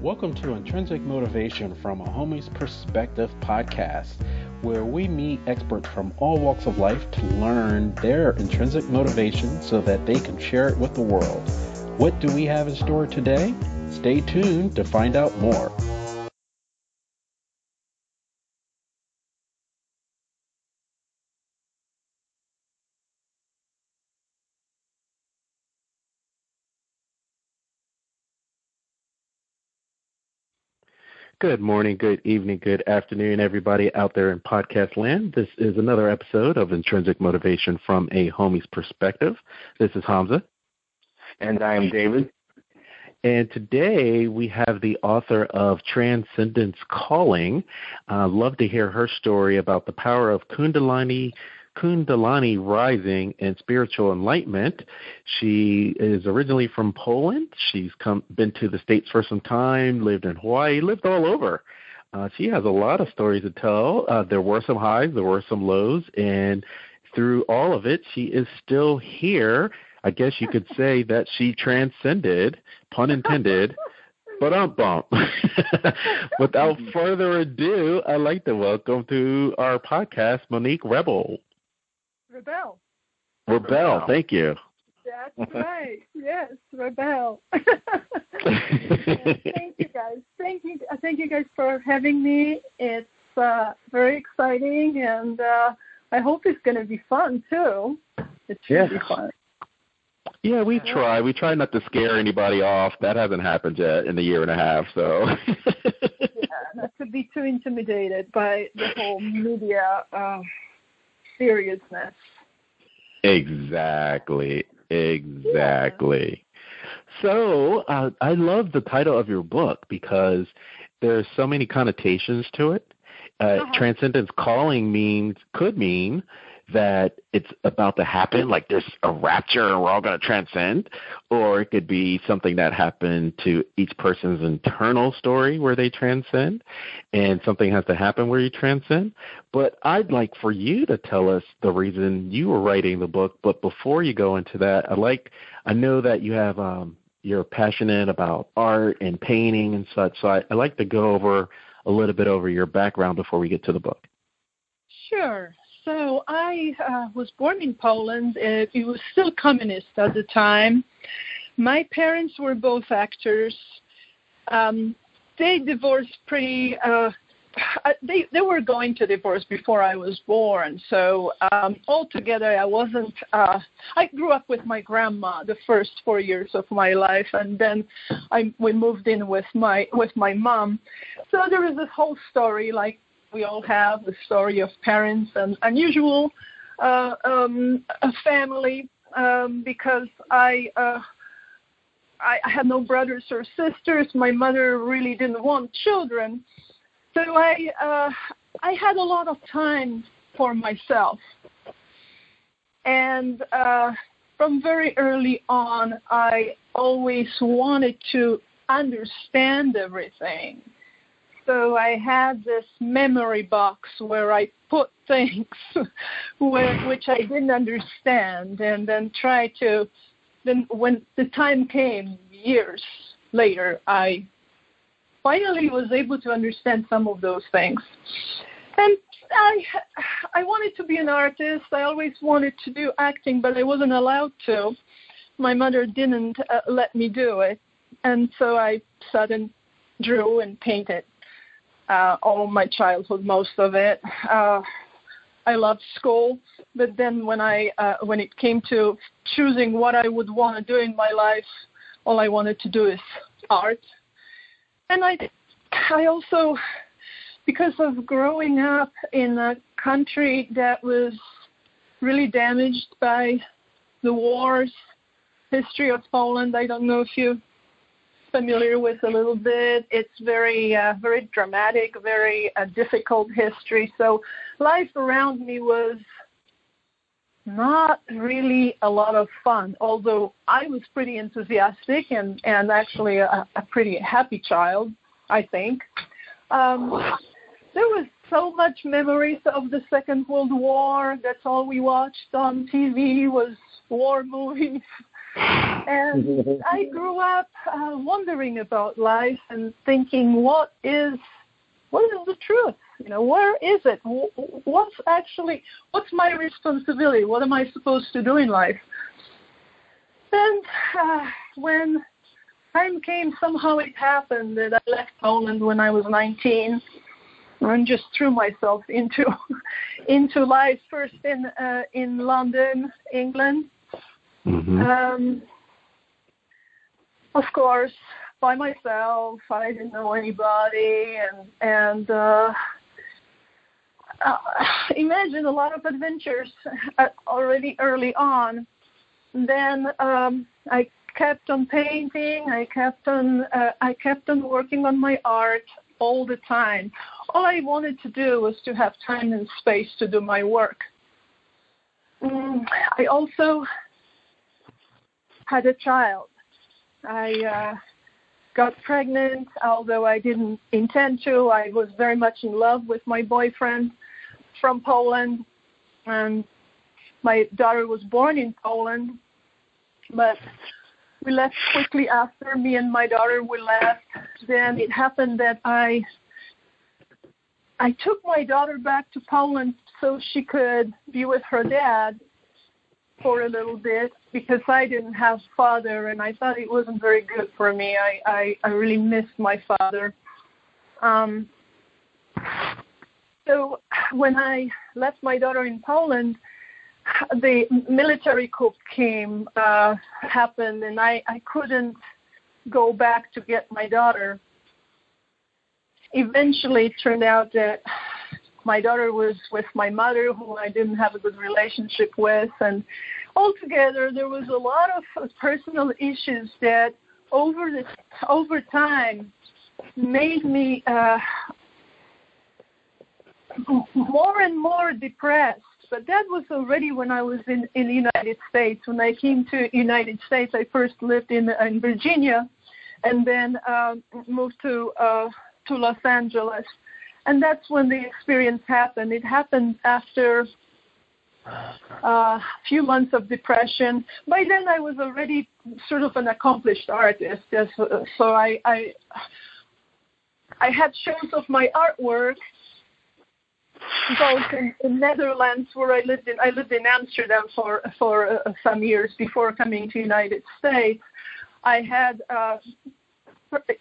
Welcome to Intrinsic Motivation from a Homie's Perspective podcast, where we meet experts from all walks of life to learn their intrinsic motivation so that they can share it with the world. What do we have in store today? Stay tuned to find out more. Good morning, good evening, good afternoon, everybody out there in podcast land. This is another episode of Intrinsic Motivation from a Homie's Perspective. This is Hamza. And I am David. And today we have the author of Transcendence Calling. Love to hear her story about the power of Kundalini rising and spiritual enlightenment. She is originally from Poland. She's been to the States for some time, lived in Hawaii, lived all over. She has a lot of stories to tell. There were some highs, there were some lows, and through all of it, she is still here. I guess you could say that she transcended, pun intended, but bump. Without further ado, I'd like to welcome to our podcast Monique Rebelle. Rebelle, thank you. That's right. Yes, Rebelle. Thank you guys. Thank you guys for having me. It's very exciting, and I hope it's going to be fun too. It should be fun. Yeah, we try. We try not to scare anybody off. That hasn't happened yet in a year and a half, so. Not to be too intimidated by the whole media seriousness. Exactly. Yeah. So I love the title of your book because there's so many connotations to it. Transcendence Calling could mean that it's about to happen, like there's a rapture and we're all going to transcend, or it could be something that happened to each person's internal story where they transcend, and something has to happen where you transcend. But I'd like for you to tell us the reason you were writing the book. But before you go into that, I know that you have you're passionate about art and painting and such, so I'd like to go over a little bit over your background before we get to the book. Sure. So I was born in Poland. It was still communist at the time. My parents were both actors. They divorced pretty. They were going to divorce before I was born. So altogether, I wasn't. I grew up with my grandma the first 4 years of my life, and then we moved in with my mom. So there was this whole story, like we all have, the story of parents and unusual family, because I had no brothers or sisters. My mother really didn't want children, so I had a lot of time for myself. And from very early on, I always wanted to understand everything. So I had this memory box where I put things which I didn't understand, and then then when the time came, years later, I finally was able to understand some of those things. And I wanted to be an artist. I always wanted to do acting, but I wasn't allowed to. My mother didn't let me do it. And so I sat and drew and painted. All my childhood, most of it. I loved school, but then when it came to choosing what I would want to do in my life, all I wanted to do is art. And I also, because of growing up in a country that was really damaged by the wars, history of Poland, I don't know if you're familiar with a little bit. It's very dramatic, very difficult history. So life around me was not really a lot of fun, although I was pretty enthusiastic and actually a pretty happy child, I think. There was so much memories of the Second World War. That's all we watched on TV was war movies. And I grew up wondering about life and thinking, what is the truth? Where is it? What's my responsibility? What am I supposed to do in life? And when time came, somehow it happened that I left Poland when I was 19 and just threw myself into life, first in London, England. Mm-hmm. Of course, by myself. I didn't know anybody, and imagine a lot of adventures already early on. Then I kept on painting. I kept on working on my art all the time. All I wanted to do was to have time and space to do my work. I also had a child. I got pregnant, although I didn't intend to. I was very much in love with my boyfriend from Poland, and my daughter was born in Poland, but we left quickly after. Me and my daughter, we left. Then it happened that I took my daughter back to Poland so she could be with her dad for a little bit, because I didn't have father, and I thought it wasn't very good for me. I really missed my father. So when I left my daughter in Poland, the military coup happened, and I couldn't go back to get my daughter. Eventually, it turned out that my daughter was with my mother, who I didn't have a good relationship with, and altogether there was a lot of personal issues that over time made me more and more depressed. But that was already when I was in the United States. When I came to the United States, I first lived in Virginia, and then moved to Los Angeles. And that's when the experience happened. It happened after a few months of depression. By then, I was already sort of an accomplished artist. So I had shows of my artwork, both in Netherlands, where I lived in Amsterdam for some years before coming to the United States. I had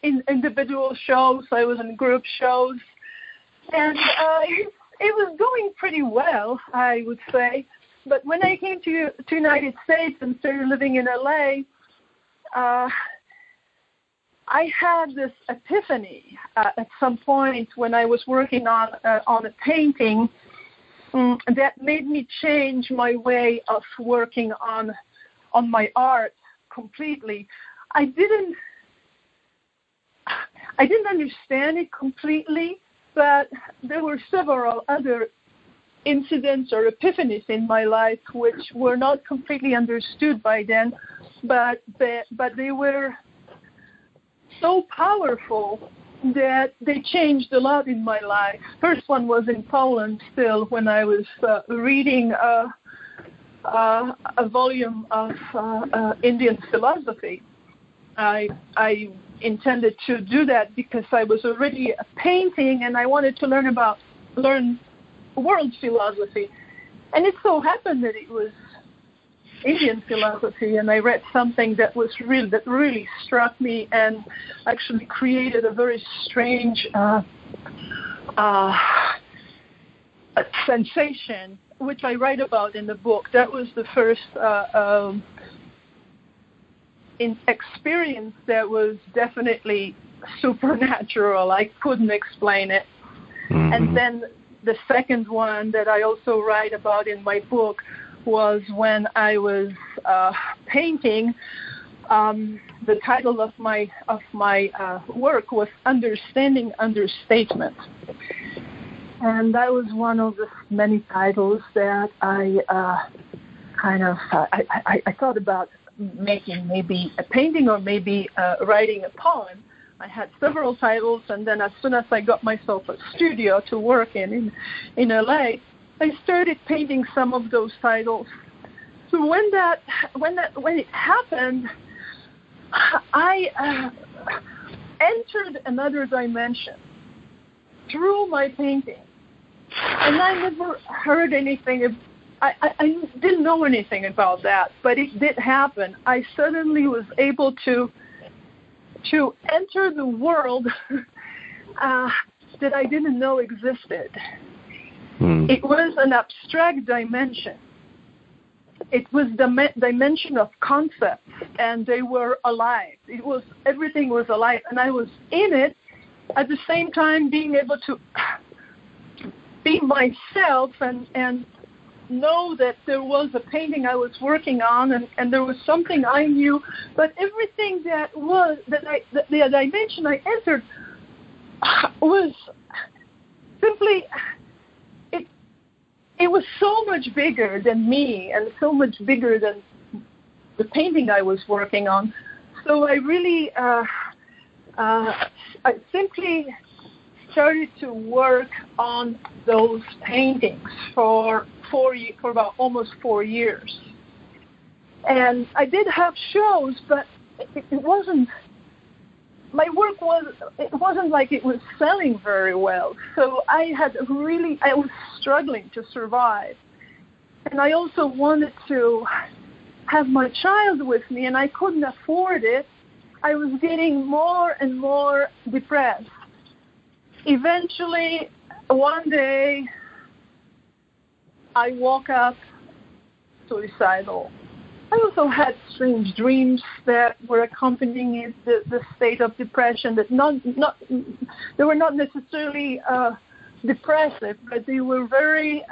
individual shows. I was in group shows. And it was going pretty well, I would say. But when I came to the United States and started living in LA, I had this epiphany at some point when I was working on a painting that made me change my way of working on my art completely. I didn't understand it completely, but there were several other incidents or epiphanies in my life which were not completely understood by then, but they were so powerful that they changed a lot in my life. First one was in Poland still, when I was reading a volume of Indian philosophy. I intended to do that because I was already painting and I wanted to learn world philosophy. And it so happened that it was Indian philosophy, and I read something that really struck me and actually created a very strange sensation, which I write about in the book. That was the first experience that was definitely supernatural. I couldn't explain it. Mm-hmm. And then the second one that I also write about in my book was when I was painting. The title of my work was Understanding Understatement. And that was one of the many titles that I thought about making, maybe a painting or maybe writing a poem. I had several titles, and then as soon as I got myself a studio to work in LA, I started painting some of those titles. So when it happened, I entered another dimension through my painting, and I never heard anything. I didn't know anything about that, but it did happen. I suddenly was able to enter the world that I didn't know existed. It was an abstract dimension. It was the dimension of concepts, and they were alive. Everything was alive, and I was in it at the same time being able to be myself and know that there was a painting I was working on, and there was something I knew, but everything the dimension I entered was simply, it was so much bigger than me and so much bigger than the painting I was working on. So I really, I simply started to work on those paintings for about almost 4 years. And I did have shows, but it wasn't, it wasn't like it was selling very well. So I was struggling to survive. And I also wanted to have my child with me, and I couldn't afford it. I was getting more and more depressed. Eventually, one day, I woke up suicidal. I also had strange dreams that were accompanying it, the state of depression. That they were not necessarily depressive, but they were very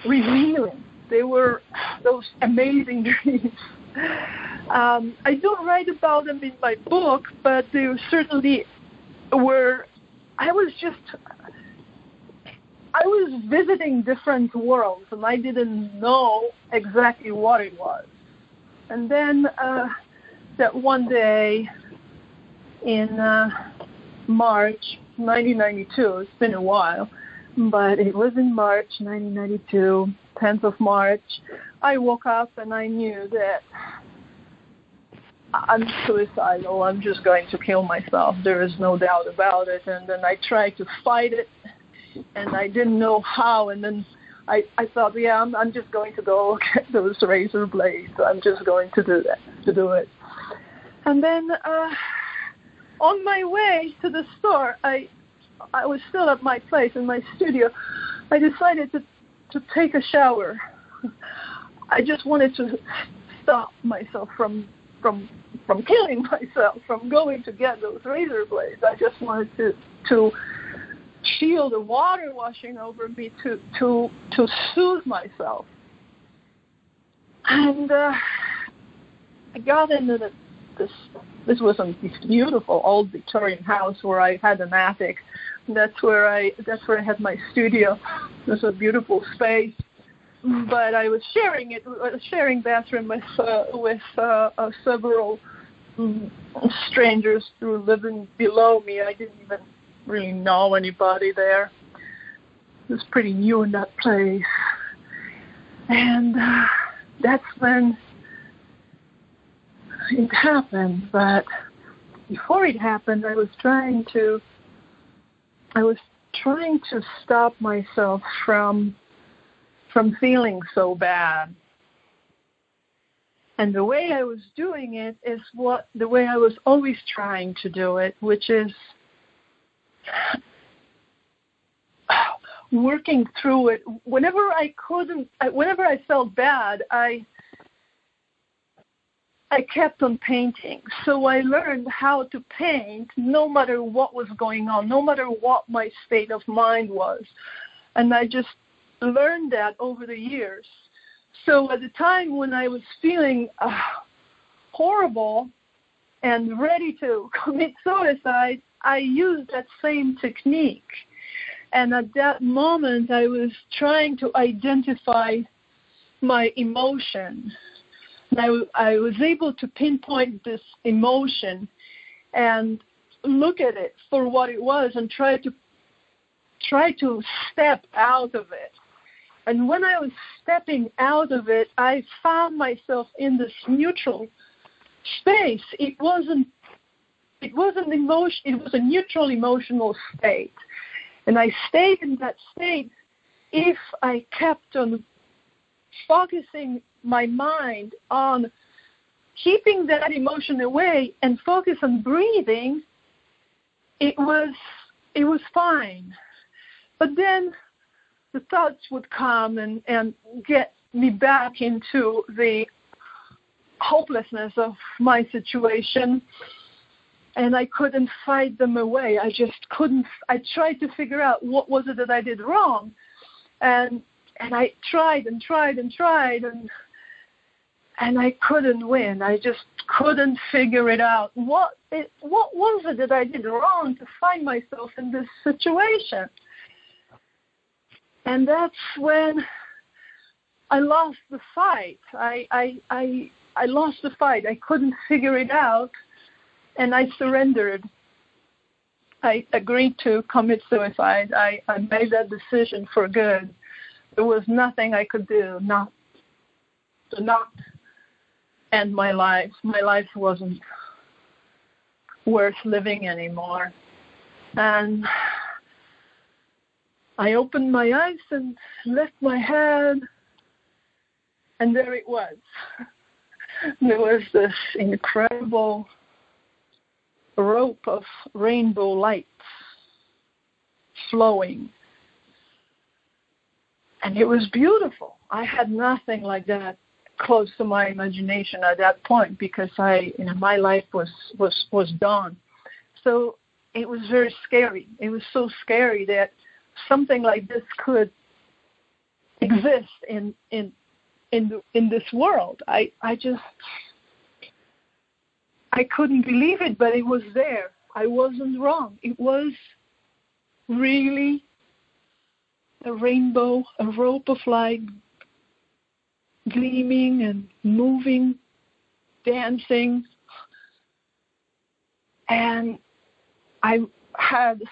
revealing. They were those amazing dreams. I don't write about them in my book, but they certainly were. I was visiting different worlds, and I didn't know exactly what it was. And then that one day in March 1992, it's been a while, but it was in March 1992, 10th of March, I woke up and I knew that I'm suicidal. I'm just going to kill myself. There is no doubt about it. And then I tried to fight it, and I didn't know how. And then I thought, I'm just going to go get those razor blades. I'm just going to do it. And then on my way to the store, I was still at my place in my studio. I decided to take a shower. I just wanted to stop myself from killing myself, from going to get those razor blades. I just wanted to feel the water washing over me to soothe myself. And I got into this was a beautiful old Victorian house where I had an attic. That's where I had my studio. It was a beautiful space. But I was sharing bathroom with several strangers who were living below me. I didn't even really know anybody there. It was pretty new in that place. And that's when it happened. But before it happened, I was trying to stop myself from feeling so bad. And the way I was doing it is the way I was always trying to do it, which is working through it. Whenever I felt bad, I kept on painting. So I learned how to paint no matter what was going on, no matter what my state of mind was. And I just learned that over the years. So at the time when I was feeling horrible and ready to commit suicide, I used that same technique. And at that moment, I was trying to identify my emotion. And I was able to pinpoint this emotion and look at it for what it was and try to step out of it. And when I was stepping out of it, I found myself in this neutral space. It wasn't emotion. It was a neutral emotional state. And I stayed in that state if I kept on focusing my mind on keeping that emotion away and focus on breathing. It was fine. But then the thoughts would come and get me back into the hopelessness of my situation, and I couldn't fight them away. I just couldn't. I tried to figure out what was it that I did wrong, and I tried and I couldn't win. I just couldn't figure it out. What was it that I did wrong to find myself in this situation? And that's when I lost the fight. I lost the fight. I couldn't figure it out, and I surrendered. I agreed to commit suicide. I made that decision for good. There was nothing I could do not end my life. My life wasn't worth living anymore. And I opened my eyes and left my head, and there it was. There was this incredible rope of rainbow lights flowing. And it was beautiful. I had nothing like that close to my imagination at that point because my life was done. So it was very scary. It was so scary that something like this could exist in this world. I couldn't believe it, but it was there. I wasn't wrong. It was really a rainbow, a rope of light, gleaming and moving, dancing. And I had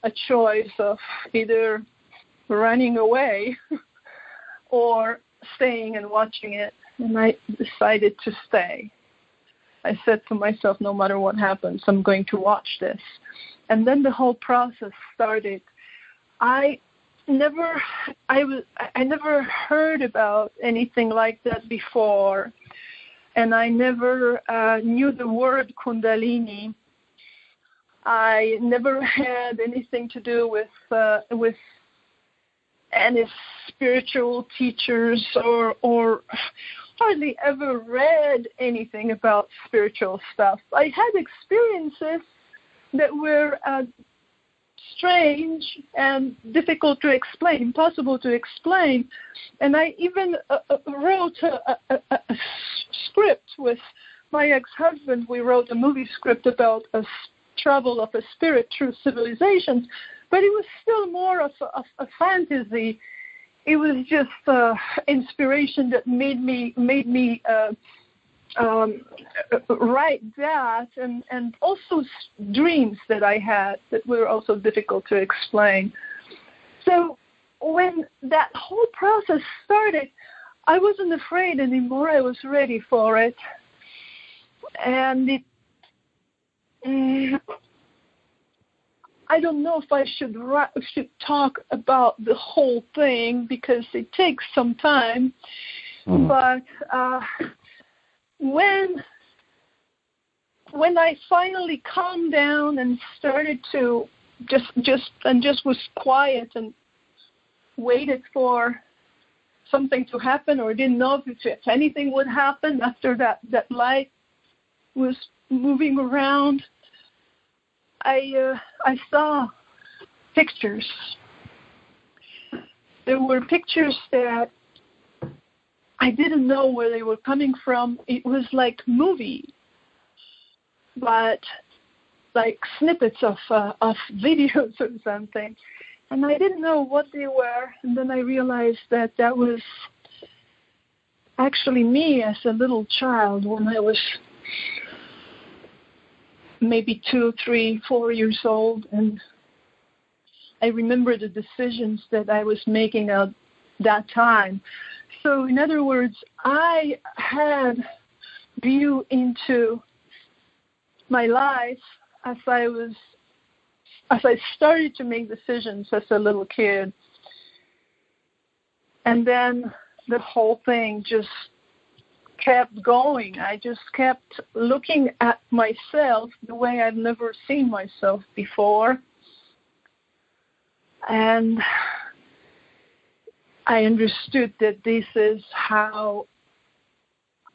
a choice of either running away or staying and watching it. And I decided to stay. I said to myself, no matter what happens, I'm going to watch this. And then the whole process started. I never heard about anything like that before, and I never knew the word Kundalini. I never had anything to do with any spiritual teachers or hardly ever read anything about spiritual stuff. I had experiences that were strange and difficult to explain, impossible to explain. And I even wrote a script with my ex-husband. We wrote a movie script about a travel of a spirit through civilizations, but it was still more of a fantasy. It was just inspiration that made me write that, and also dreams that I had that were also difficult to explain. So when that whole process started, I wasn't afraid anymore. I was ready for it. And I don't know if I should talk about the whole thing because it takes some time. But when I finally calmed down and started to just was quiet and waited for something to happen, or didn't know if anything would happen after that light was moving around, I saw pictures. There were pictures that I didn't know where they were coming from. It was like movie, but like snippets of videos or something. And I didn't know what they were. And then I realized that was actually me as a little child when I was maybe 2, 3, 4 years old. And I remember the decisions that I was making at that time. So in other words, I had view into my life as I started to make decisions as a little kid. And then the whole thing just kept going. I just kept looking at myself the way I've never seen myself before. And I understood that this is how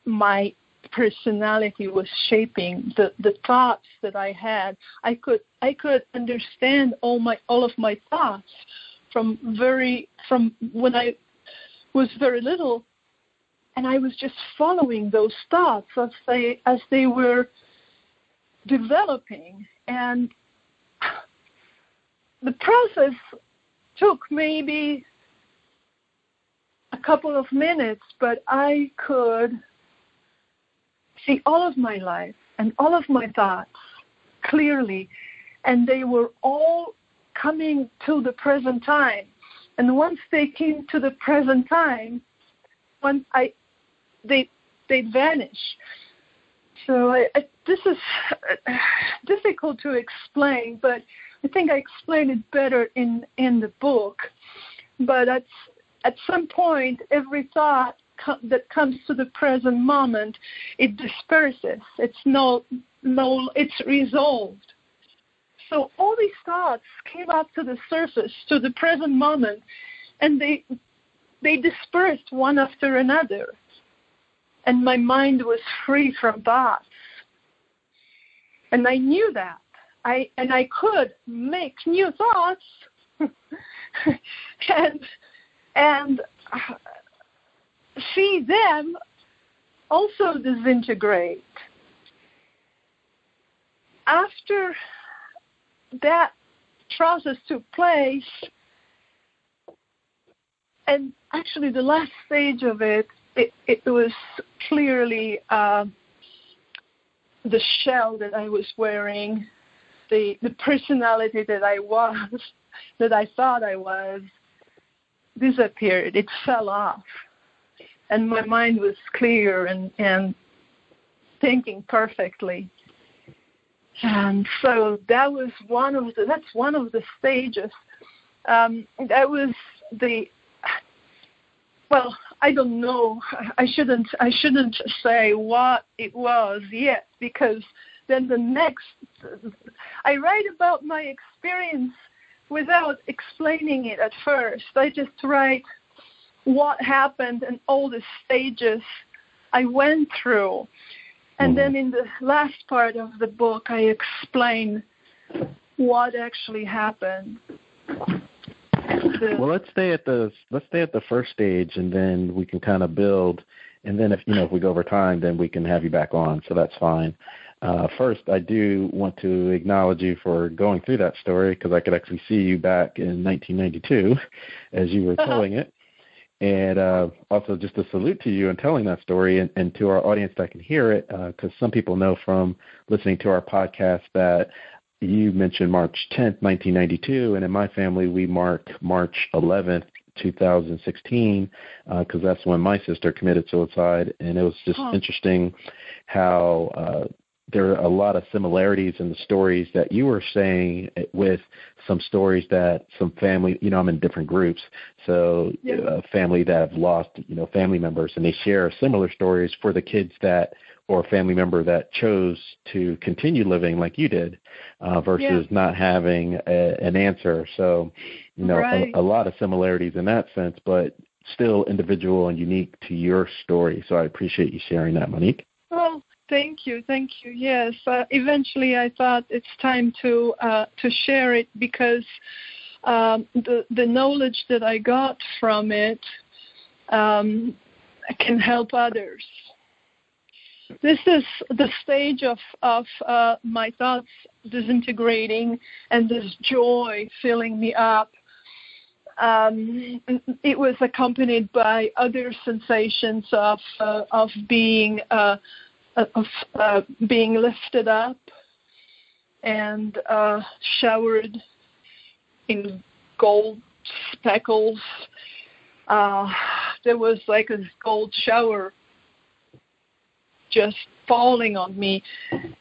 my personality was shaping the thoughts that I had. I could understand all of my thoughts from when I was very little, and I was just following those thoughts as they were developing. And the process took maybe a couple of minutes, but I could see all of my life and all of my thoughts clearly, and they were all coming to the present time. And once they came to the present time, they vanish. So this is difficult to explain, but I think I explained it better in the book. But at some point, every thought that comes to the present moment, it disperses. It's resolved. So all these thoughts came up to the surface, to the present moment, and they dispersed one after another. And my mind was free from thoughts. And I knew that. I could make new thoughts and see them also disintegrate. After that process took place, and actually the last stage of it was clearly the shell that I was wearing, the personality that I thought I was, disappeared. It fell off. And my mind was clear and thinking perfectly. And so that's one of the stages. That was I don't know. I shouldn't say what it was yet, because then I write about my experience without explaining it at first. I just write what happened and all the stages I went through. And then in the last part of the book, I explain what actually happened. Well, let's stay at the first stage, and then we can kind of build. And then if we go over time, then we can have you back on. So that's fine. First, I do want to acknowledge you for going through that story, because I could actually see you back in 1992 as you were telling it. And also just a salute to you in telling that story, and to our audience that can hear it, because some people know from listening to our podcast that you mentioned March 10th, 1992, and in my family we mark March 11th, 2016, because that's when my sister committed suicide. And it was just interesting how there are a lot of similarities in the stories that you were saying with some stories that some family, I'm in different groups, so family that have lost, family members, and they share similar stories for the kids or a family member that chose to continue living like you did, versus not having an answer. So, a lot of similarities in that sense, but still individual and unique to your story. So I appreciate you sharing that, Monique. Well, thank you. Yes, eventually I thought it's time to share it, because the knowledge that I got from it can help others. This is the stage of my thoughts disintegrating and this joy filling me up. It was accompanied by other sensations of being lifted up and showered in gold speckles, there was like a cold shower just falling on me.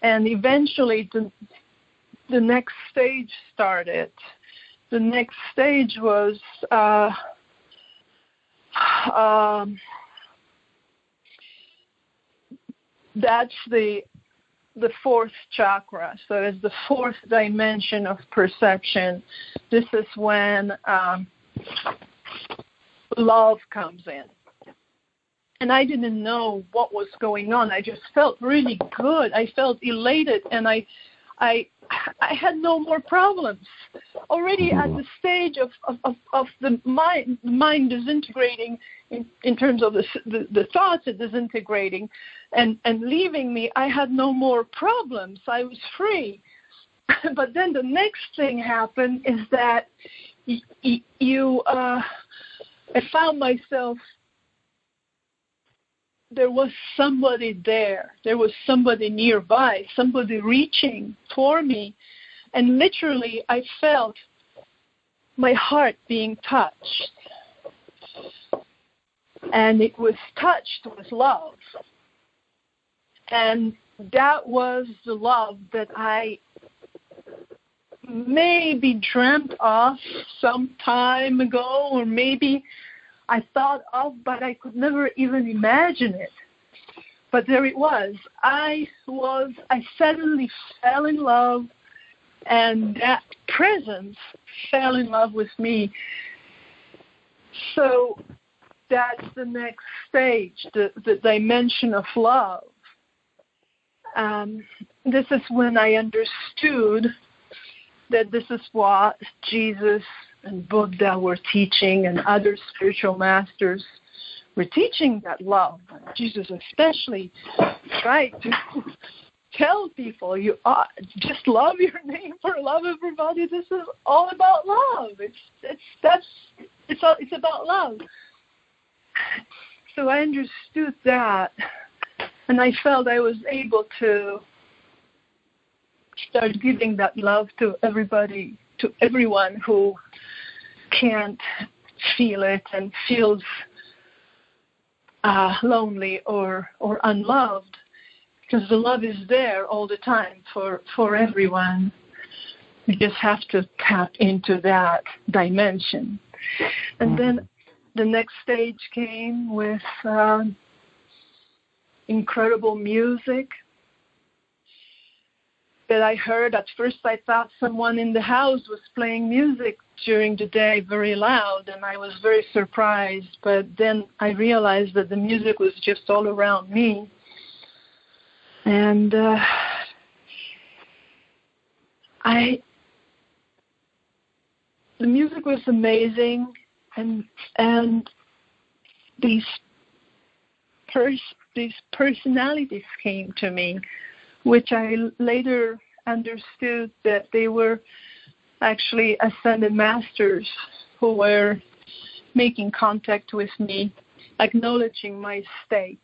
And eventually the next stage started. The next stage was that's the fourth chakra. So it's the fourth dimension of perception. This is when love comes in. And I didn't know what was going on. I just felt really good. I felt elated, and I had no more problems. Already at the stage of the mind disintegrating in terms of the thoughts are disintegrating and leaving me, I had no more problems. I was free. But then the next thing happened is that I found myself, there was somebody there. There was somebody nearby, somebody reaching for me. And literally, I felt my heart being touched. And it was touched with love. And that was the love that I maybe dreamt of some time ago, or maybe I thought of, but I could never even imagine it. But there it was. I suddenly fell in love, and that presence fell in love with me. So that's the next stage, the dimension of love. This is when I understood that this is what Jesus and Buddha were teaching, and other spiritual masters were teaching, that love. Jesus especially tried to tell people, you just love your neighbor, love everybody. This is all about love. It's about love. So I understood that, and I felt I was able to start giving that love to everybody, to everyone who can't feel it and feels lonely or unloved, because the love is there all the time for everyone. You just have to tap into that dimension. And then the next stage came with incredible music that I heard. At first I thought someone in the house was playing music during the day very loud, and I was very surprised. But then I realized that the music was just all around me. And the music was amazing, and these personalities came to me, which I later understood that they were actually ascended masters who were making contact with me, acknowledging my state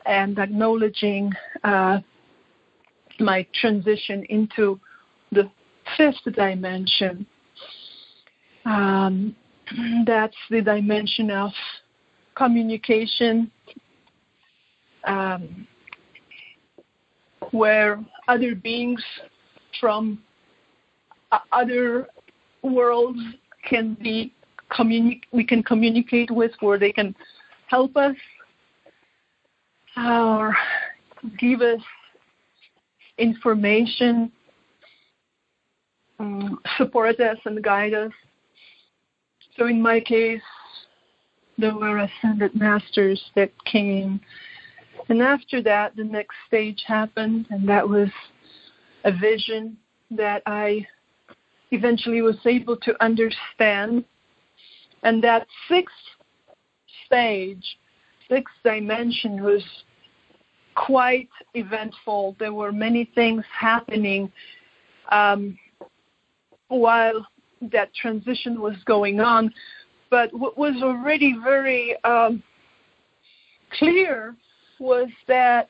and acknowledging my transition into the fifth dimension. That's the dimension of communication, where other beings from other worlds we can communicate with, where they can help us or give us information, support us and guide us. So in my case, there were ascended masters that came. And after that, the next stage happened, and that was a vision that I eventually was able to understand. And that sixth stage, sixth dimension, was quite eventful. There were many things happening while that transition was going on. But what was already very clear was that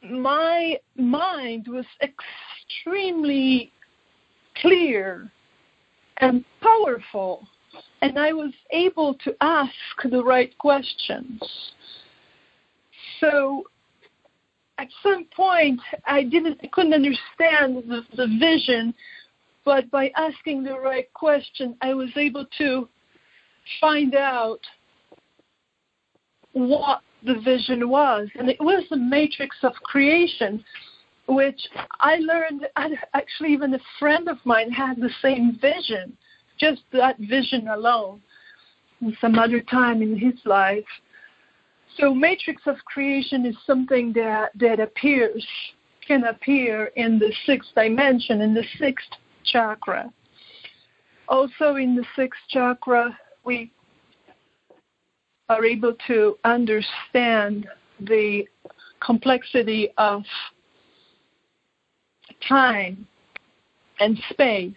my mind was extremely clear and powerful. and I was able to ask the right questions. So at some point, I couldn't understand the vision, but by asking the right question, I was able to find out what the vision was. And it was the matrix of creation, which I learned, actually even a friend of mine had the same vision, just that vision alone, in some other time in his life. So matrix of creation is something that can appear in the sixth dimension, in the sixth chakra. Also in the sixth chakra, we are able to understand the complexity of time and space,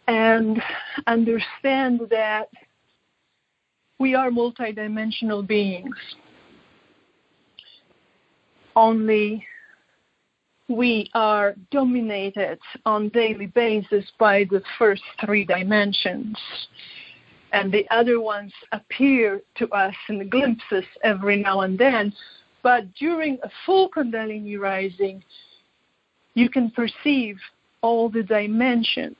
and understand that we are multidimensional beings. Only we are dominated on a daily basis by the first three dimensions, and the other ones appear to us in glimpses every now and then. But during a full Kundalini rising, you can perceive all the dimensions.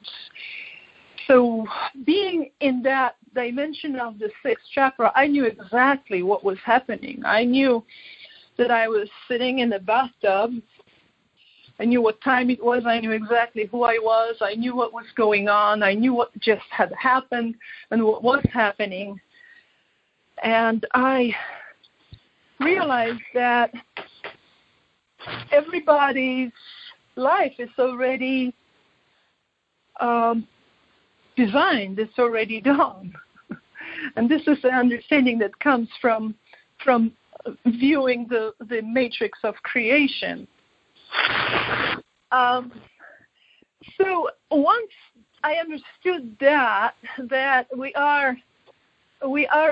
So being in that dimension of the sixth chakra, I knew exactly what was happening. I knew that I was sitting in a bathtub. I knew what time it was. I knew exactly who I was. I knew what was going on. I knew what just had happened and what was happening. And I realized that everybody's life is already designed. It's already done. And this is an understanding that comes from viewing the matrix of creation. So once I understood that we are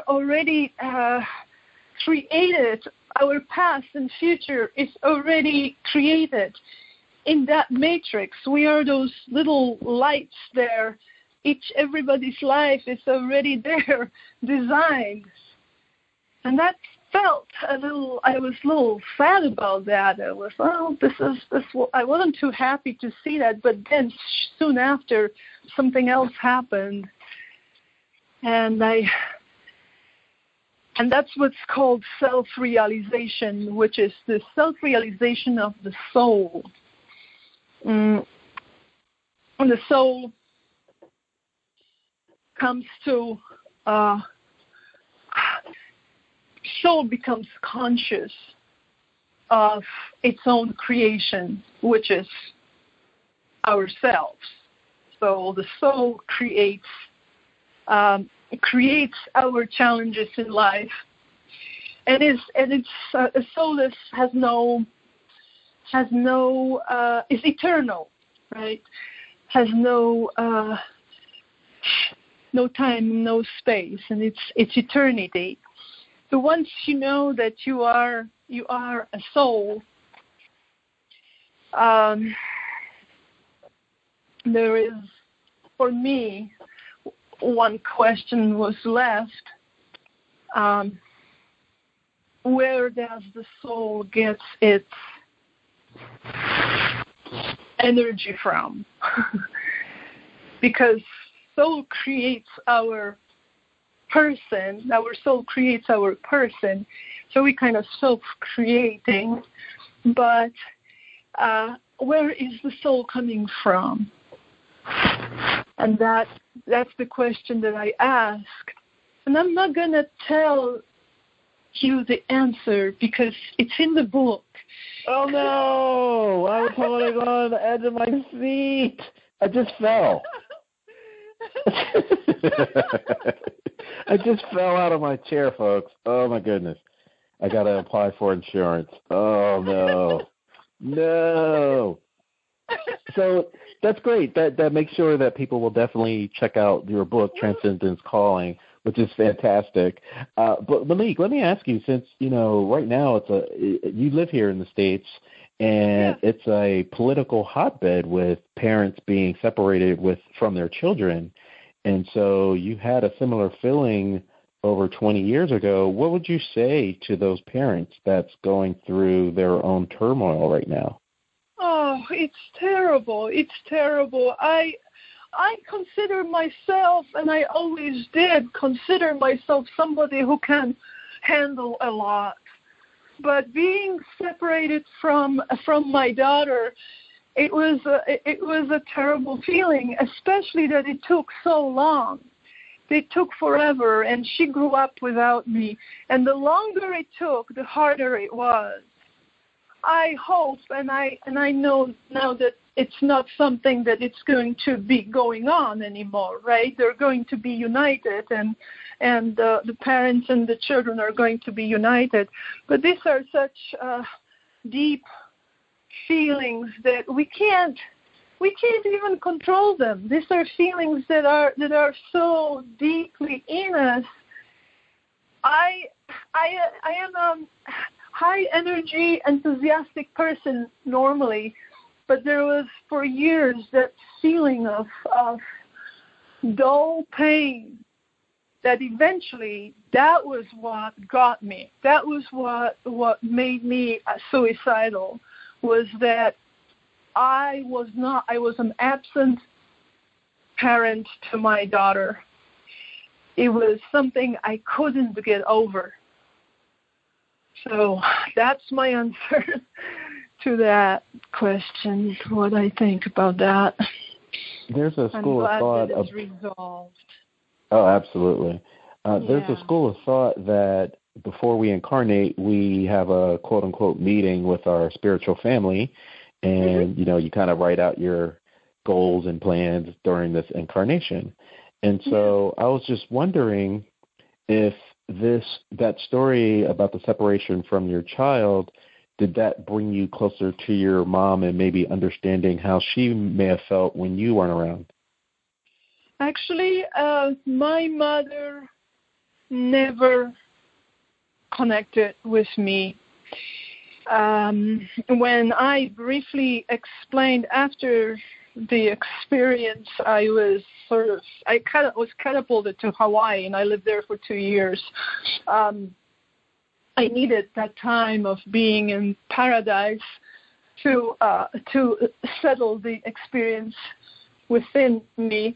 already created, our past and future is already created in that matrix. We are those little lights there. Everybody's life is already there, designed. And that felt I was a little sad about that. I was, I wasn't too happy to see that, but then soon after, something else happened. And that's what's called self-realization, which is the self-realization of the soul. And the soul comes to, soul becomes conscious of its own creation, which is ourselves. So the soul creates our challenges in life, and it's a soul that is eternal, right? Has no time, no space, and it's eternity. So once you know that you are a soul, there is, for me, one question was left. Where does the soul get its energy from? Because soul creates our person, our soul creates our person, so we kind of self-creating, but where is the soul coming from? And that's the question that I ask. And I'm not going to tell you the answer because it's in the book. Oh, no. I was holding on the edge of my seat. I just fell. I just fell out of my chair, folks. Oh, my goodness. I got to apply for insurance. Oh, no. No. So that's great. That makes sure that people will definitely check out your book, Transcendence Calling, which is fantastic. But Monique, let me ask you, since right now you live here in the States, and it's a political hotbed with parents being separated from their children, And so you had a similar feeling over 20 years ago. What would you say to those parents that's going through their own turmoil right now? Oh, it's terrible. It's terrible. I consider myself, and I always did consider myself somebody who can handle a lot. But being separated from my daughter, it was a terrible feeling, especially that it took so long. It took forever, and she grew up without me. And the longer it took, the harder it was. I hope, and I know now that it's not something that it's going to be going on anymore, right? They're going to be united, and the parents and the children are going to be united. But these are such deep feelings that we can't even control them. These are feelings that are so deeply in us. I am a high energy, enthusiastic person normally, but there was for years that feeling of dull pain that eventually that was what got me. That was what made me suicidal, was that I was an absent parent to my daughter. It was something I couldn't get over. So that's my answer to that question, what I think about that. There's a school of thought that it's resolved. Oh, absolutely. There's a school of thought that before we incarnate, we have a quote-unquote meeting with our spiritual family, and, you kind of write out your goals and plans during this incarnation. And so I was just wondering if that story about the separation from your child, did that bring you closer to your mom and maybe understanding how she may have felt when you weren't around? Actually, my mother never connected with me. When I briefly explained after the experience, I was catapulted to Hawaii, and I lived there for 2 years. I needed that time of being in paradise to settle the experience within me.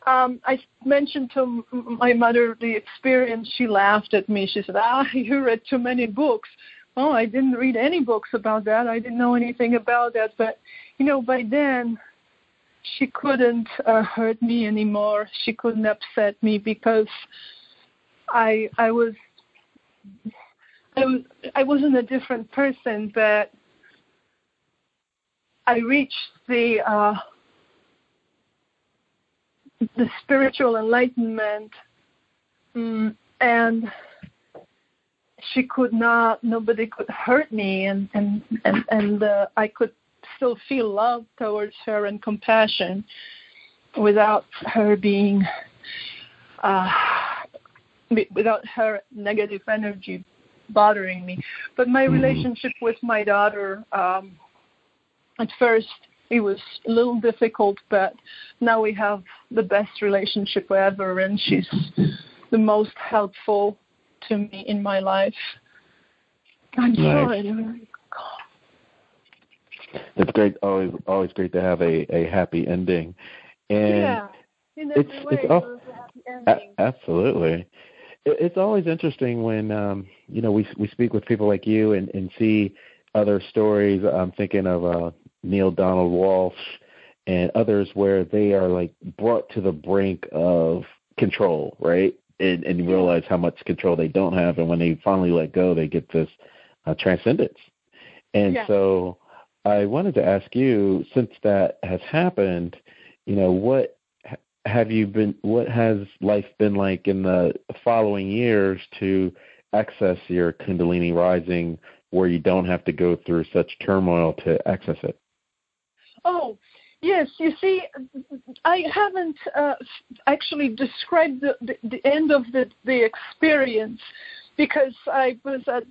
I mentioned to my mother the experience. She laughed at me. She said, you read too many books. Oh, I didn't read any books about that. I didn't know anything about that. But, by then, she couldn't hurt me anymore. She couldn't upset me because I wasn't a different person, but I reached the spiritual enlightenment, and nobody could hurt me, and I could still feel love towards her and compassion without her being, without her negative energy bothering me. But my relationship with my daughter, at first it was a little difficult, but now we have the best relationship ever, and she's the most helpful to me in my life. I'm sorry. It's great. Always great to have a happy ending. And in every way, it was a happy ending. Absolutely. It's always interesting when we speak with people like you and see other stories. I'm thinking of Neil Donald Walsh and others where they are like brought to the brink of control, right? And realize how much control they don't have, and when they finally let go, they get this transcendence. And so I wanted to ask you, since that has happened, what has life been like in the following years to access your Kundalini rising, where you don't have to go through such turmoil to access it? Oh, yes. You see, I haven't actually described the end of the experience, because I was at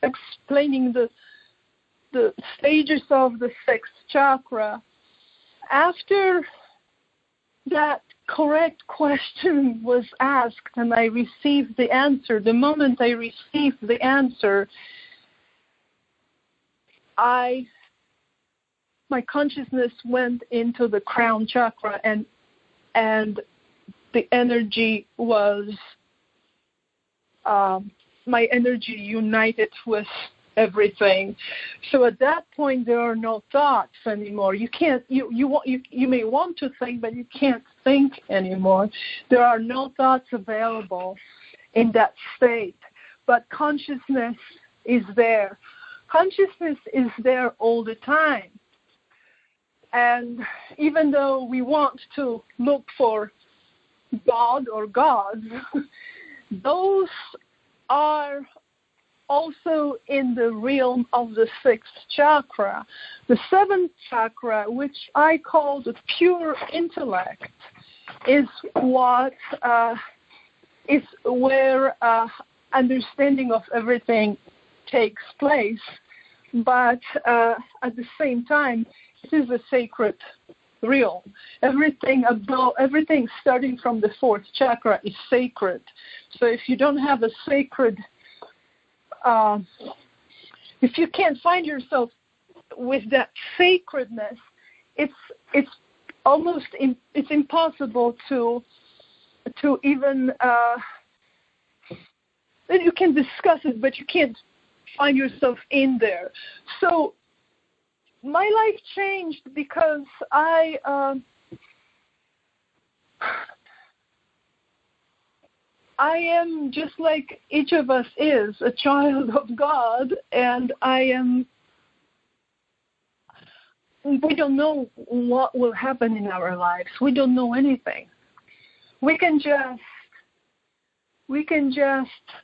explaining the stages of the sixth chakra. After that correct question was asked and I received the answer, the moment I received the answer, my consciousness went into the crown chakra, and the energy was, my energy united with everything. So at that point, there are no thoughts anymore. You can't. You may want to think, but you can't think anymore. There are no thoughts available in that state. But consciousness is there. Consciousness is there all the time. And even though we want to look for God or gods, those are also in the realm of the sixth chakra. The seventh chakra, which I call the pure intellect, is what is where understanding of everything takes place. But at the same time, it is a sacred realm. Everything starting from the fourth chakra is sacred. So if you don't have a sacred, if you can't find yourself with that sacredness, it's almost it's impossible to even you can discuss it, but you can't find yourself in there. So my life changed because I am, just like each of us is, a child of God, and we don't know what will happen in our lives. We don't know anything. We can just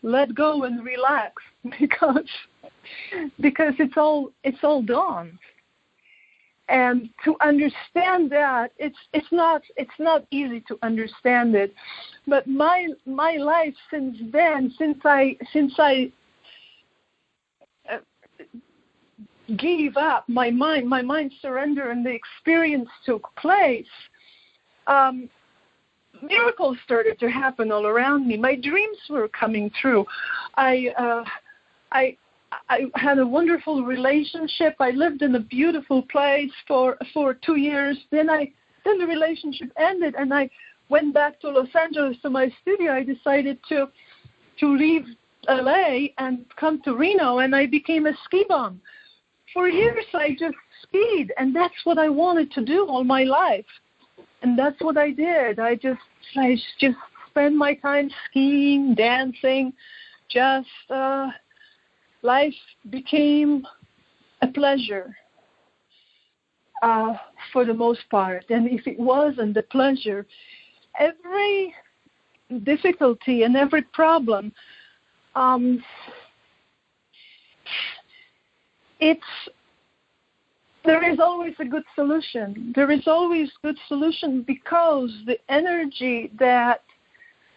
let go and relax because it's all done. And to understand that, it's not easy to understand it. But my life since then, since I gave up, my mind surrendered, and the experience took place, miracles started to happen all around me. My dreams were coming true. I had a wonderful relationship. I lived in a beautiful place for 2 years. Then the relationship ended, and I went back to Los Angeles to my studio. I decided to leave LA and come to Reno, and I became a ski bum. For years, I just skied, and that's what I wanted to do all my life. And that's what I did. I just spent my time skiing, dancing, just life became a pleasure for the most part. And if it wasn't a pleasure, every difficulty and every problem, there is always a good solution. There is always good solution because the energy that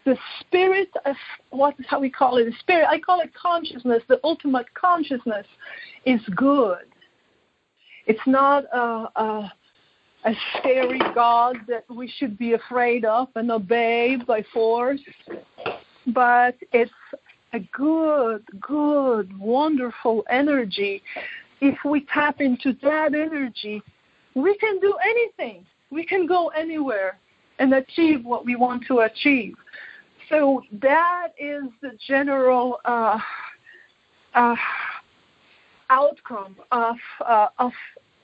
the spirit of how we call it, the spirit, I call it consciousness, the ultimate consciousness is good. It's not a scary God that we should be afraid of and obey by force, but it's a good, wonderful energy. If we tap into that energy, we can do anything. We can go anywhere and achieve what we want to achieve. So that is the general outcome of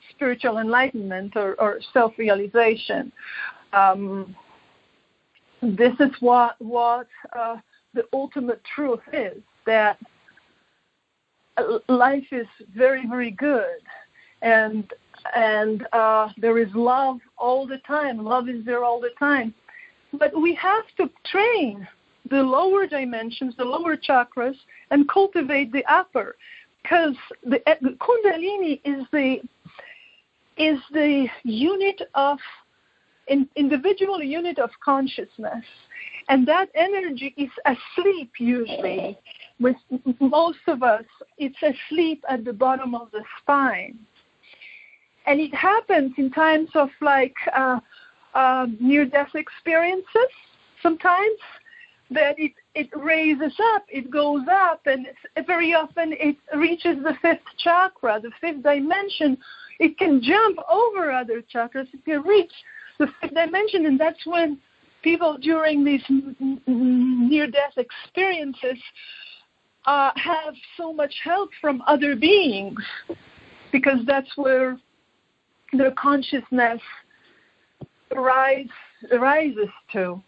spiritual enlightenment or self-realization. This is what the ultimate truth is, that life is very, very good, and there is love all the time. Love is there all the time. But we have to train the lower dimensions, the lower chakras, and cultivate the upper, because the Kundalini is the unit of individual unit of consciousness, and that energy is asleep usually. With most of us, it's asleep at the bottom of the spine, and it happens in times of like near-death experiences sometimes, that it raises up, it goes up, and very often it reaches the fifth chakra, the fifth dimension. It can jump over other chakras. It can reach the fifth dimension, and that's when people during these near-death experiences have so much help from other beings, because that's where their consciousness rises to.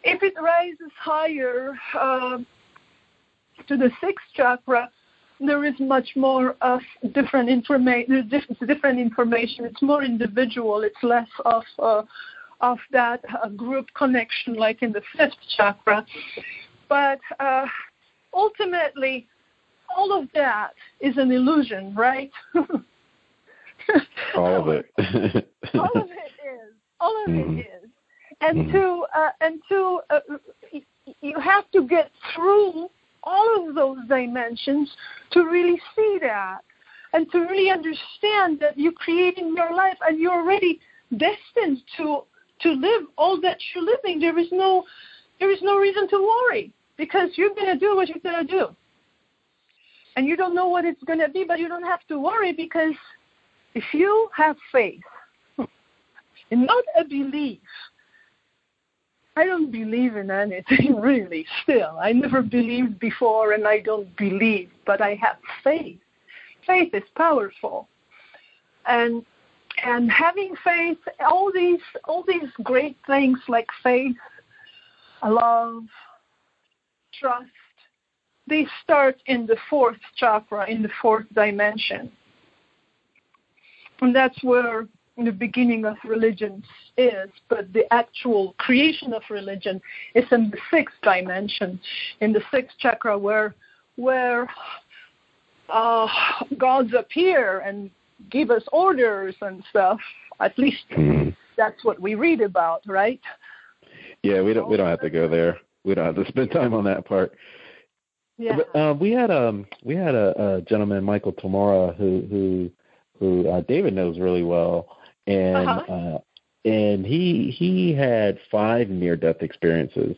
If it rises higher to the sixth chakra, there is much more of different information. Different information. It's more individual. It's less of that group connection like in the fifth chakra. But ultimately, all of that is an illusion, right? All of it. All of it is. All of it is. And you have to get through all of those dimensions to really see that, and to really understand that you're creating your life and you're already destined to live all that you're living. There is no reason to worry, because you're going to do what you're going to do. And you don't know what it's going to be, but you don't have to worry, because if you have faith and not a belief, I don't believe in anything really still. I never believed before, and I don't believe, but I have faith. Faith is powerful. And having faith, all these great things like faith, love, trust, they start in the fourth chakra, in the fourth dimension. And that's where the beginning of religion is, but the actual creation of religion is in the sixth dimension, in the sixth chakra, where gods appear and give us orders and stuff. At least that's what we read about, right? Yeah, we don't have to go there. We don't have to spend time on that part. Yeah. But, we had a gentleman, Michael Tamora, who David knows really well. And he had 5 near-death experiences,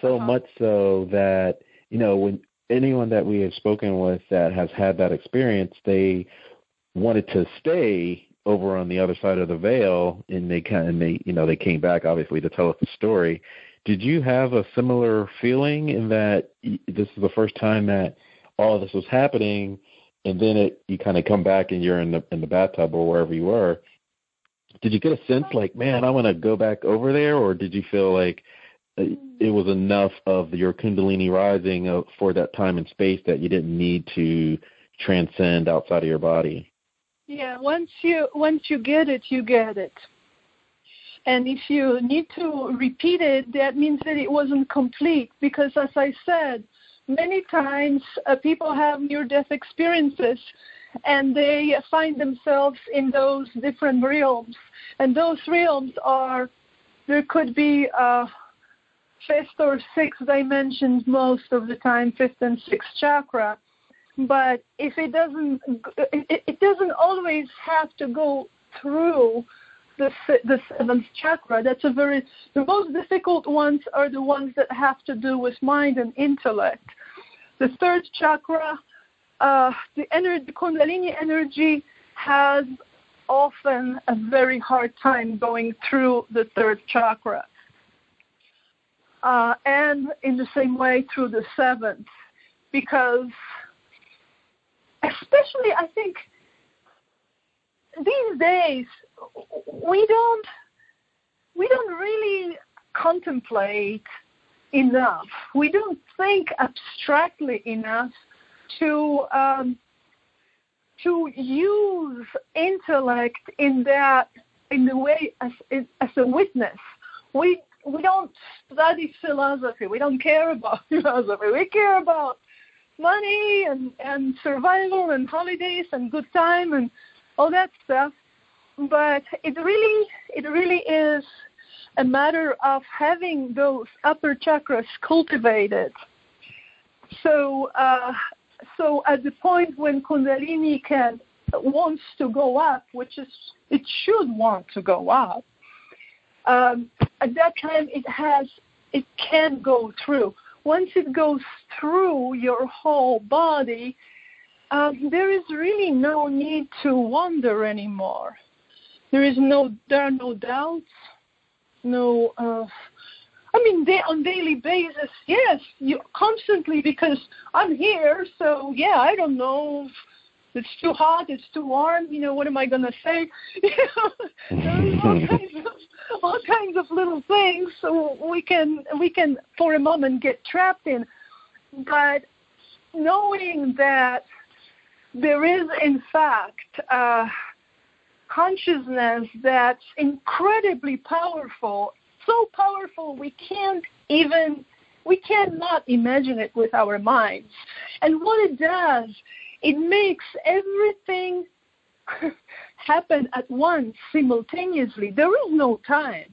so much so that, when anyone that we have spoken with that has had that experience, they wanted to stay over on the other side of the veil, and they came back, obviously, to tell us the story. Did you have a similar feeling in that this is the first time that all of this was happening, and then you kind of come back and you're in the bathtub or wherever you were? Did you get a sense like, man, I want to go back over there, or did you feel like it was enough of your Kundalini rising for that time and space that you didn't need to transcend outside of your body? Yeah, once you get it, you get it. And if you need to repeat it, that means that it wasn't complete, because as I said, many times people have near-death experiences, and they find themselves in those different realms. And those realms there could be fifth or sixth dimensions most of the time, fifth and sixth chakra. But if it doesn't always have to go through the seventh chakra. The most difficult ones are the ones that have to do with mind and intellect. The third chakra, the Kundalini energy has often a very hard time going through the third chakra. And in the same way through the seventh, because especially I think these days we don't really contemplate enough. We don't think abstractly enough to use intellect in the way as a witness. We don't study philosophy. We don't care about philosophy. We care about money and survival and holidays and good time and all that stuff. But it really is a matter of having those upper chakras cultivated. So at the point when Kundalini wants to go up, which is it should want to go up, at that time it can go through. Once it goes through your whole body, there is really no need to wonder anymore. There are no doubts, no. On daily basis, yes, you constantly, because I'm here. So yeah, I don't know. It's too hot. It's too warm. What am I gonna say? There's all kinds of little things. So we can for a moment get trapped in, but knowing that there is in fact consciousness that's incredibly powerful. So powerful we cannot imagine it with our minds. And what it does, it makes everything happen at once, simultaneously. There is no time.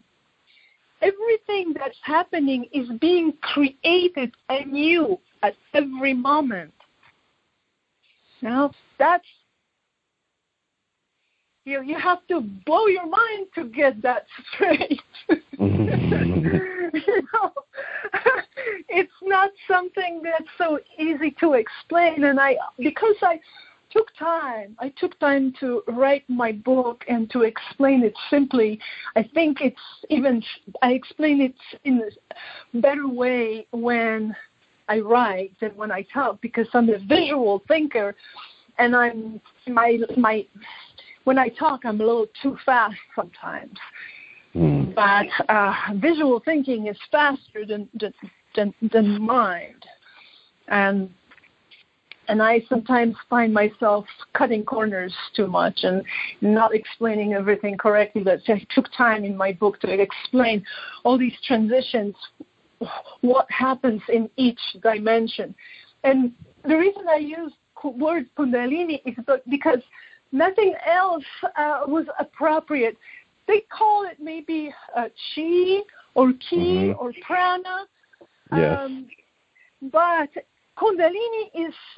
Everything that's happening is being created anew at every moment. Now, that's, you have to blow your mind to get that straight. It's not something that's so easy to explain. And because I took time to write my book and to explain it simply. I think I explain it in a better way when I write than when I talk, because I'm a visual thinker, and when I talk, I'm a little too fast sometimes. But visual thinking is faster than mind. And I sometimes find myself cutting corners too much and not explaining everything correctly. But I took time in my book to explain all these transitions, what happens in each dimension. And the reason I use the word Kundalini is because nothing else was appropriate. They call it maybe chi or ki or prana. Yes. But Kundalini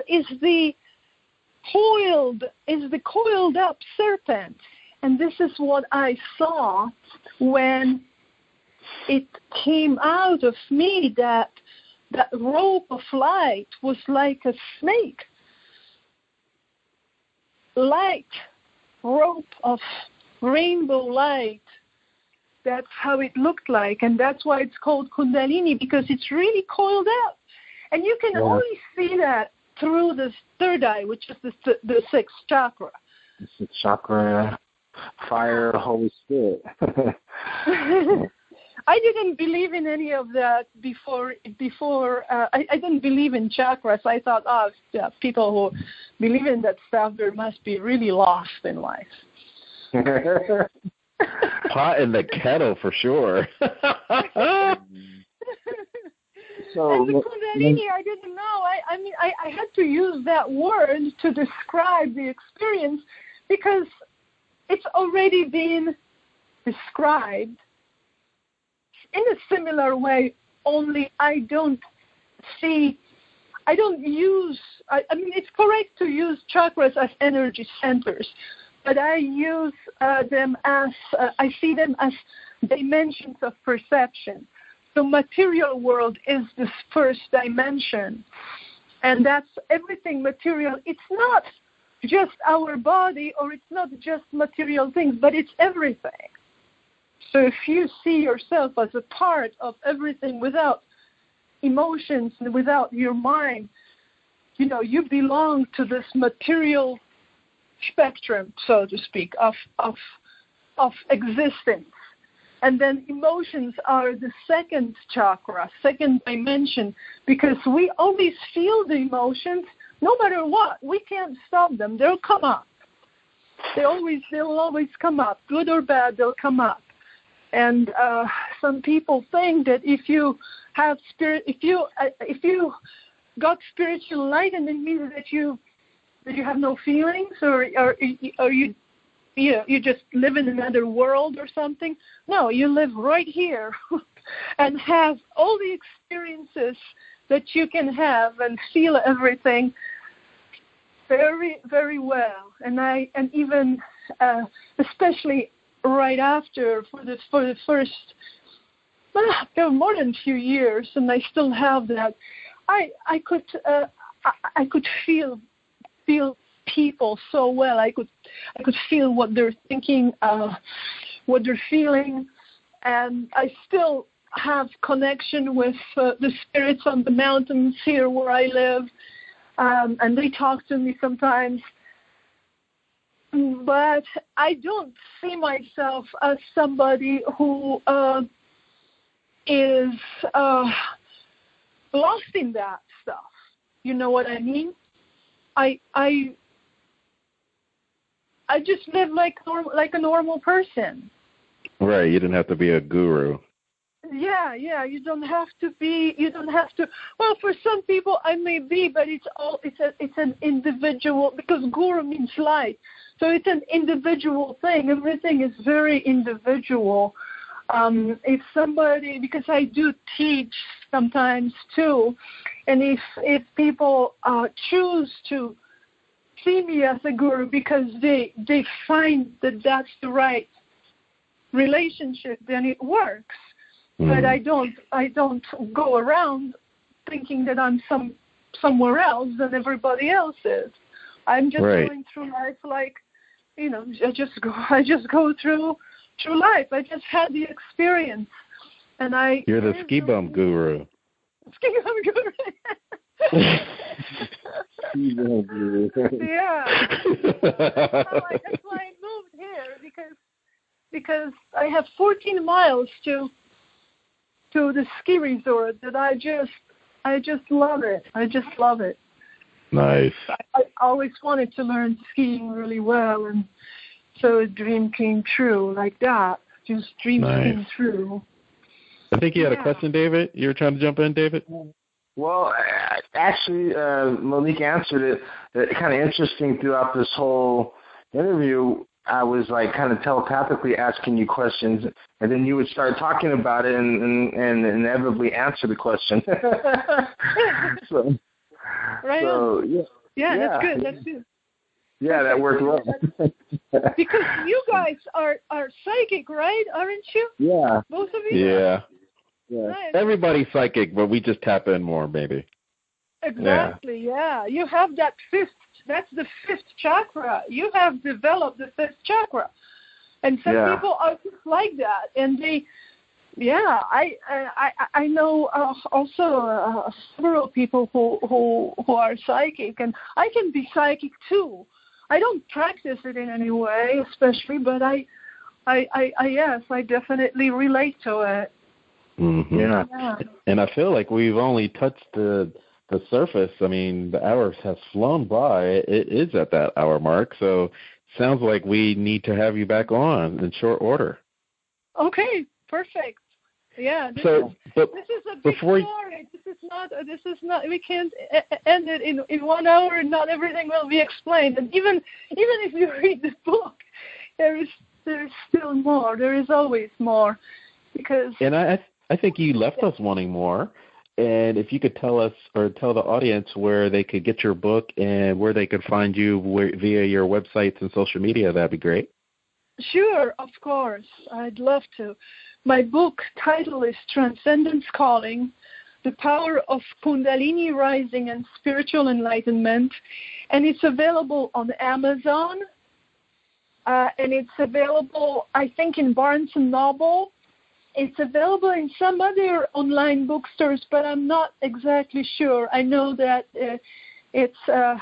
is the coiled up serpent, and this is what I saw when it came out of me. That rope of light was like a snake, light rope of rainbow light. That's how it looked like, and that's why it's called Kundalini, because it's really coiled up. And you can only see that through the third eye, which is the sixth chakra. The sixth chakra, fire, Holy Spirit. I didn't believe in any of that before. I didn't believe in chakras. I thought, people who believe in that stuff, they must be really lost in life. Pot in the kettle for sure. So, and the Kundalini, I didn't know. I had to use that word to describe the experience because it's already been described in a similar way, only I don't use, it's correct to use chakras as energy centers, but I use them as, I see them as dimensions of perception. The material world is this first dimension, and that's everything material. It's not just our body, or it's not just material things, but it's everything. So if you see yourself as a part of everything without emotions and without your mind, you belong to this material spectrum, so to speak, of existence. And then emotions are the second chakra, second dimension, because we always feel the emotions no matter what. We can't stop them. They'll come up. They'll always come up, good or bad. They'll come up. And some people think that if you have if you got spiritual enlightenment, it means that you have no feelings, or you just live in another world or something. No, you live right here and have all the experiences that you can have and feel everything very, very well. And even especially right after for the first more than a few years, and I still have that. I could feel people so well. I could feel what they're thinking, what they're feeling, and I still have connection with the spirits on the mountains here where I live, and they talk to me sometimes. But I don't see myself as somebody who is lost in that stuff. You know what I mean? I just live like a normal person. Right. You didn't have to be a guru. Yeah. You don't have to. Well, for some people I may be, but it's an individual, because guru means light. So it's an individual thing. Everything is very individual. If somebody, because I do teach sometimes too, and if people choose to see me as a guru because they find that that's the right relationship, then it works. But I don't go around thinking that I'm somewhere else than everybody else is. I'm just going through life like, I just go through life. I just had the experience, and You're the ski bum guru. Ski bum guru. Ski bum guru. Yeah. That's why I moved here, because I have 14 miles to the ski resort that I just love it. I just love it. Nice. I always wanted to learn skiing really well, and so a dream came true like that. Just dreams came true. I think you had a question, David. You were trying to jump in, David? Well, actually, Monique answered it. Kind of interesting throughout this whole interview. I was like kind of telepathically asking you questions, and then you would start talking about it and inevitably answer the question. So that's good. That's good. Yeah, that worked well. Because you guys are psychic, right? Aren't you? Yeah. Both of you? Yeah. Nice. Everybody's psychic, but we just tap in more, maybe. Exactly, yeah. You have that that's the fifth chakra. You have developed the fifth chakra. And some people are just like that. And I know also several people who are psychic, and I can be psychic too. I don't practice it in any way, especially, but I definitely relate to it. Mm-hmm. Yeah. And I feel like we've only touched the surface. I mean, the hour has flown by. It is at that hour mark, so sounds like we need to have you back on in short order. Okay, perfect. Yeah. This is a big story. This is not. We can't end it in 1 hour, and not everything will be explained. And even if you read the book, there is still more. There is always more, because. And I think you left us wanting more. And if you could tell us or tell the audience where they could get your book and where they could find you via your websites and social media, that'd be great. Sure, of course. I'd love to. My book title is Transcendence Calling, The Power of Kundalini Rising and Spiritual Enlightenment. And it's available on Amazon. And it's available, I think, in Barnes & Noble. It's available in some other online bookstores, but I'm not exactly sure. I know that it's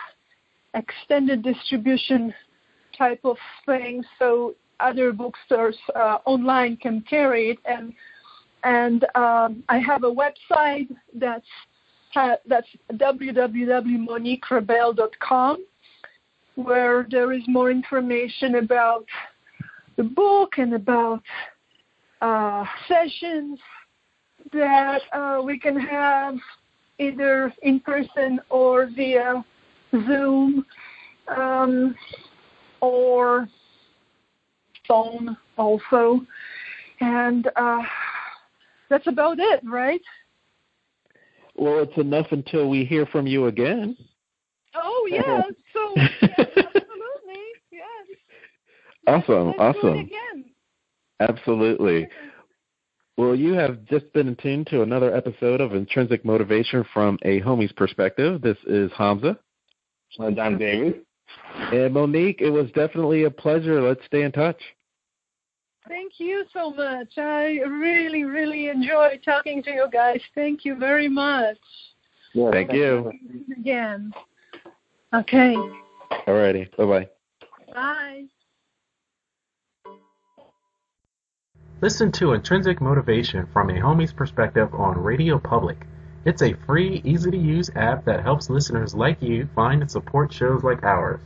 extended distribution type of thing, so other bookstores online can carry it. And I have a website that's www.moniquerebelle.com, where there is more information about the book and about sessions that we can have either in person or via Zoom or phone also. And that's about it, right? Well, it's enough until we hear from you again. Oh, yeah. So, yes, absolutely. Yes. Awesome. Let's do it again. Absolutely. Well, you have just been tuned to another episode of Intrinsic Motivation from a Homie's Perspective. This is Hamza. And I'm David. And Monique, it was definitely a pleasure. Let's stay in touch. Thank you so much. I really, really enjoyed talking to you guys. Thank you very much. Yeah, thank you. Again. Okay. All righty. Bye-bye. Bye. Listen to Intrinsic Motivation from a Homie's Perspective on Radio Public. It's a free, easy-to-use app that helps listeners like you find and support shows like ours.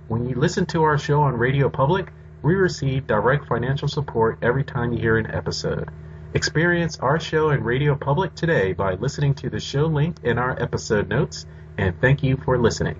When you listen to our show on Radio Public, we receive direct financial support every time you hear an episode. Experience our show in Radio Public today by listening to the show link in our episode notes, and thank you for listening.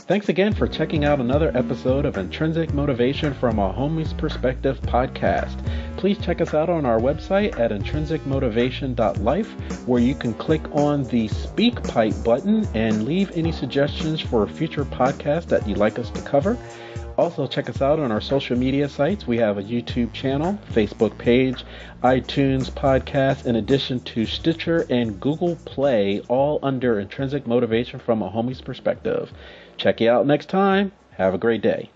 Thanks again for checking out another episode of Intrinsic Motivation from a Homie's Perspective podcast. Please check us out on our website at intrinsicmotivation.life, where you can click on the Speak Pipe button and leave any suggestions for a future podcast that you'd like us to cover. Also, check us out on our social media sites. We have a YouTube channel, Facebook page, iTunes podcast, in addition to Stitcher and Google Play, all under Intrinsic Motivation from a Homie's Perspective. Check you out next time. Have a great day.